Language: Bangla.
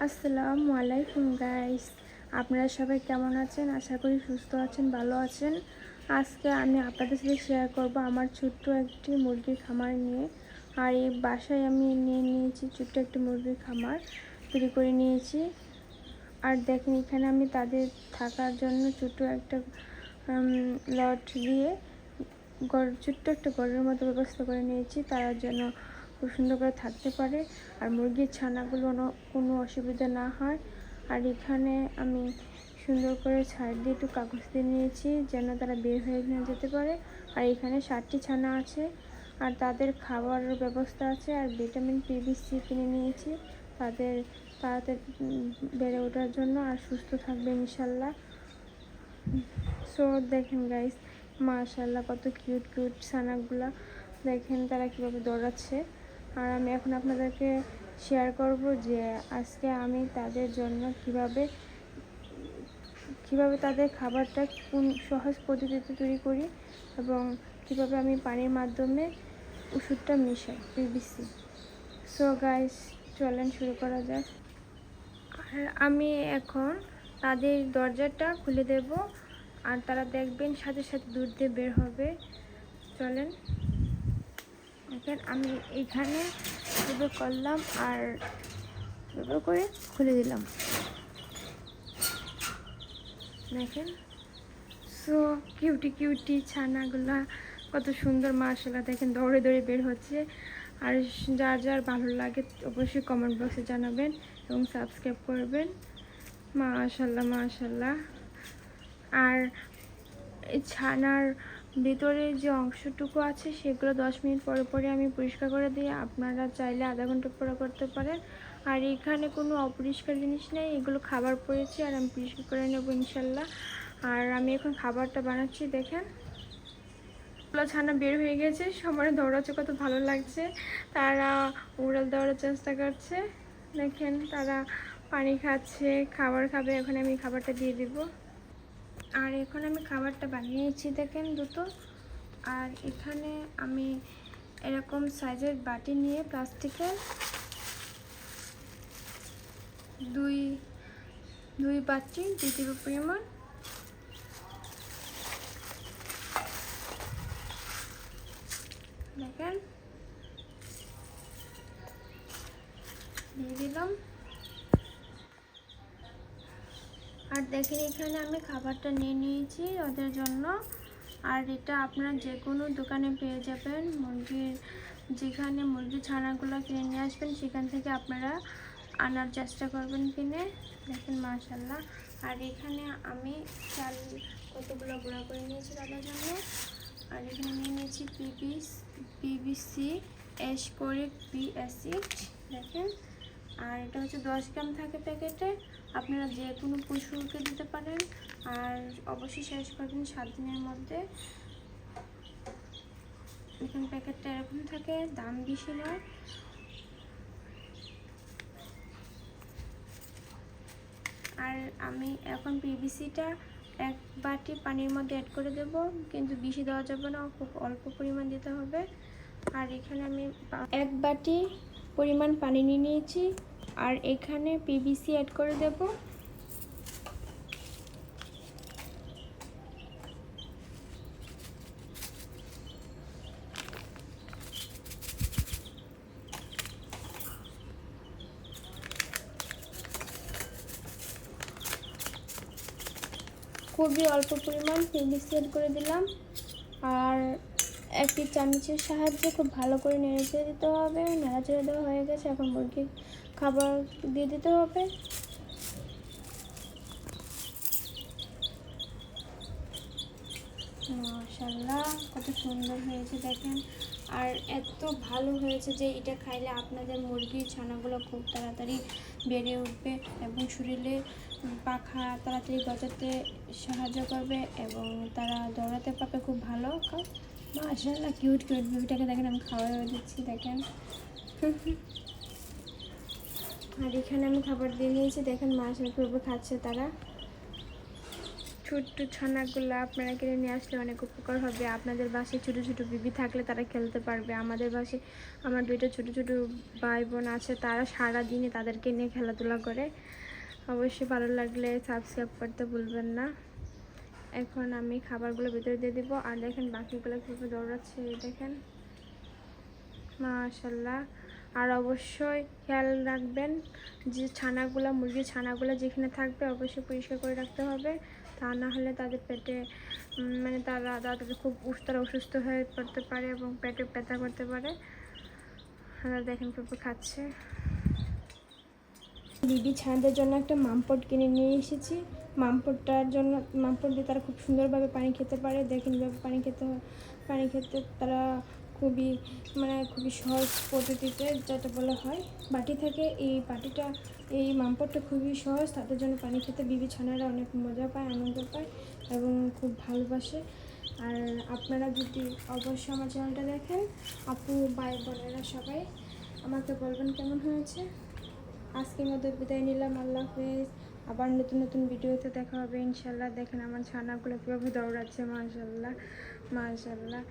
আসসালামু আলাইকুম গাইস, আপনারা সবাই কেমন আছেন? আশা করি সুস্থ আছেন, ভালো আছেন। আজকে আমি আপনাদের সাথে শেয়ার করব আমার ছোট্ট একটি মুরগির খামার নিয়ে। আর এই বাসায় আমি নিয়েছি ছোট্ট একটি মুরগির খামার তৈরি করে নিয়েছি। আর দেখেন, এখানে আমি তাদের থাকার জন্য ছোট্ট একটা লট দিয়ে ছোট্ট একটা ঘরের মতো ব্যবস্থা করে নিয়েছি, তারা যেন খুব সুন্দর করে থাকতে পারে আর মুরগির ছানাগুলো কোনো অসুবিধা না হয়। আর এখানে আমি সুন্দর করে ছাড় দিয়ে একটু কাগজ দিয়ে নিয়েছি যেন তারা বের হয়ে না যেতে পারে। আর এখানে 60টি ছানা আছে, আর তাদের খাবারের ব্যবস্থা আছে। আর ভিটামিন PVC কিনে নিয়েছি তাদের তাড়াতাড়ি বেড়ে ওঠার জন্য, আর সুস্থ থাকবে ইনশাল্লাহ। সো দেখেন গাইস, মাশাআল্লাহ কত কিউট কিউট ছানাগুলা, দেখেন তারা কীভাবে দৌড়াচ্ছে। আর আমি এখন আপনাদেরকে শেয়ার করব যে আজকে আমি তাদের জন্য কিভাবে তাদের খাবারটা কোন সহজ পদ্ধতিতে তৈরি করি, এবং কিভাবে আমি পানির মাধ্যমে ওষুধটা মিশাই PVC। সো গাইস, চলেন শুরু করা যাক। আর আমি এখন তাদের দরজাটা খুলে দেব, আর তারা দেখবেন সাথে সাথে দুধ দিয়ে বের হবে। চলেন, এখন আমি এইখানে এভাবে করলাম আর এভাবে করে খুলে দিলাম, দেখেন। সো কিউটি কিউটি ছানাগুলা কত সুন্দর, মাশাআল্লাহ দেখেন দৌড়ে দৌড়ে বের হচ্ছে। আর যার যার ভালো লাগে অবশ্যই কমেন্ট বক্সে জানাবেন এবং সাবস্ক্রাইব করবেন। মাশাআল্লাহ মাশাআল্লাহ। আর এই ছানার ভিতরে যে অংশটুকু আছে সেগুলো 10 মিনিট পরে পরে আমি পরিষ্কার করে দিই, আপনারা চাইলে আধা ঘন্টা পরে করতে পারেন। আর এখানে কোনো অপরিষ্কার জিনিস নেই, এগুলো খাবার পড়েছে আর আমি পরিষ্কার করে নেব ইনশাল্লাহ। আর আমি এখন খাবারটা বানাচ্ছি, দেখেন ছানা বের হয়ে গেছে, সবার দৌড়াচ্ছে, কত ভালো লাগছে। তারা উড়াল দেওয়ার চেষ্টা করছে, দেখেন তারা পানি খাচ্ছে, খাবার খাবে। এখন আমি খাবারটা দিয়ে দিব। আর এখন আমি খাবারটা বানিয়ে নিচ্ছি, দেখেন দুটো। আর এখানে আমি এরকম সাইজের বাটি নিয়ে প্লাস্টিকের দুই বাটি দিয়ে দেব পরিমাণ। দেখেন দিয়ে দিলাম। আর দেখেন এখানে আমি খাবারটা নিয়ে নিয়েছি ওদের জন্য। আর এটা আপনারা যে কোনো দোকানে পেয়ে যাবেন, যেখানে মুরগির ছানাগুলো কিনে নিয়ে আসবেন সেখান থেকে আপনারা আনার চেষ্টা করবেন কিনে। দেখেন মাশাআল্লাহ। আর এখানে আমি চাল কতগুলো গুঁড়া করে নিয়েছি তাদের জন্য। আর এখানে নিয়ে নিয়েছি PVC অ্যাসকোরিক অ্যাসিড, দেখেন। আর এটা হচ্ছে 10 গ্রাম থাকে প্যাকেটে, আপনারা যে কোনো পশুকে দিতে পারেন। আর অবশ্যই শেষ করবেন 7 দিনের মধ্যে। এখানে প্যাকেটটা এরকম থাকে, দাম বেশি নয়। আর আমি এখন PVCটা 1 বাটি পানির মধ্যে অ্যাড করে দেব, কিন্তু বেশি দেওয়া যাবে না, খুব অল্প পরিমাণ দিতে হবে। আর এখানে আমি 1 বাটি পরিমাণ পানি নিয়ে নিয়েছি, আর এখানে PVC অ্যাড করে দেব। খুবই অল্প পরিমাণ PVC অ্যাড করে দিলাম। আর একটি চামচের সাহায্যে খুব ভালো করে নেড়েচেড়ে দিতে হবে। নেড়াচেড়ে দেওয়া হয়ে গেছে, এখন মুরগির খাবার দিয়ে দিতে হবে। মাশাআল্লাহ কত সুন্দর হয়েছে দেখেন। আর এত ভালো হয়েছে যে এটা খাইলে আপনাদের মুরগির ছানাগুলো খুব তাড়াতাড়ি বেড়ে উঠবে এবং শরীরে পাখা তাড়াতাড়ি গজাতে সাহায্য করবে এবং তারা দৌড়াতে পারবে খুব ভালো। মাশাআল্লাহ কিউট কিউট বেবিটাকে দেখেন, আমি খাবার দিচ্ছি, দেখেন। আর এখানে আমি খাবার দিয়ে নিয়েছি, দেখেন মাশাআল্লাহ কিভাবে খাচ্ছে তারা। ছোট্ট ছানাগুলো আপনারা কিনে নিয়ে আসলে অনেক উপকার হবে। আপনাদের বাসায় ছোটো ছোটো বেবি থাকলে তারা খেলতে পারবে। আমাদের বাসায় আমার দুইটা ছোটো ছোটো ভাই বোন আছে, তারা সারাদিনই তাদেরকে নিয়ে খেলাধুলা করে। অবশ্যই ভালো লাগলে সাবস্ক্রাইব করতে ভুলবেন না। এখন আমি খাবারগুলো ভিতরে দিয়ে দেবো। আর দেখেন বাকিগুলো কীভাবে দৌড়াচ্ছে, দেখেন মাশাল্লাহ। আর অবশ্যই খেয়াল রাখবেন যে ছানাগুলো, মুরগির ছানাগুলো যেখানে থাকবে অবশ্যই পরিষ্কার করে রাখতে হবে। তা না হলে তাদের পেটে মানে তাদের খুব তারা অসুস্থ হয়ে পড়তে পারে এবং পেটে ব্যথা করতে পারে। দেখেন কীভাবে খাচ্ছে। বিবি ছানাদের জন্য একটা মামপট কিনে নিয়ে এসেছি। মামপটটার জন্য, মামপট দিয়ে তারা খুব সুন্দরভাবে পানি খেতে পারে। দেখেন কীভাবে পানি খেতে তারা খুবই সহজ পদ্ধতিতে, যেটা বলা হয় বাটি থেকে, এই মামপটটা খুবই সহজ। তাদের জন্য পানি খেতে বিবি ছানারা অনেক মজা পায়, আনন্দ পায় এবং খুব ভালোবাসে। আর আপনারা যদি অবশ্যই আমার চ্যানেলটা দেখেন, আপু ভাই বোনেরা সবাই আমাকে বলবেন কেমন হয়েছে। আজকের মতো বিদায় নিলাম, আল্লাহ হাফেজ। আবার নতুন নতুন ভিডিওতে দেখা হবে ইনশাল্লাহ। দেখেন আমার ছানাগুলো কীভাবে দৌড়াচ্ছে, মাশাল্লাহ মাশাল্লাহ।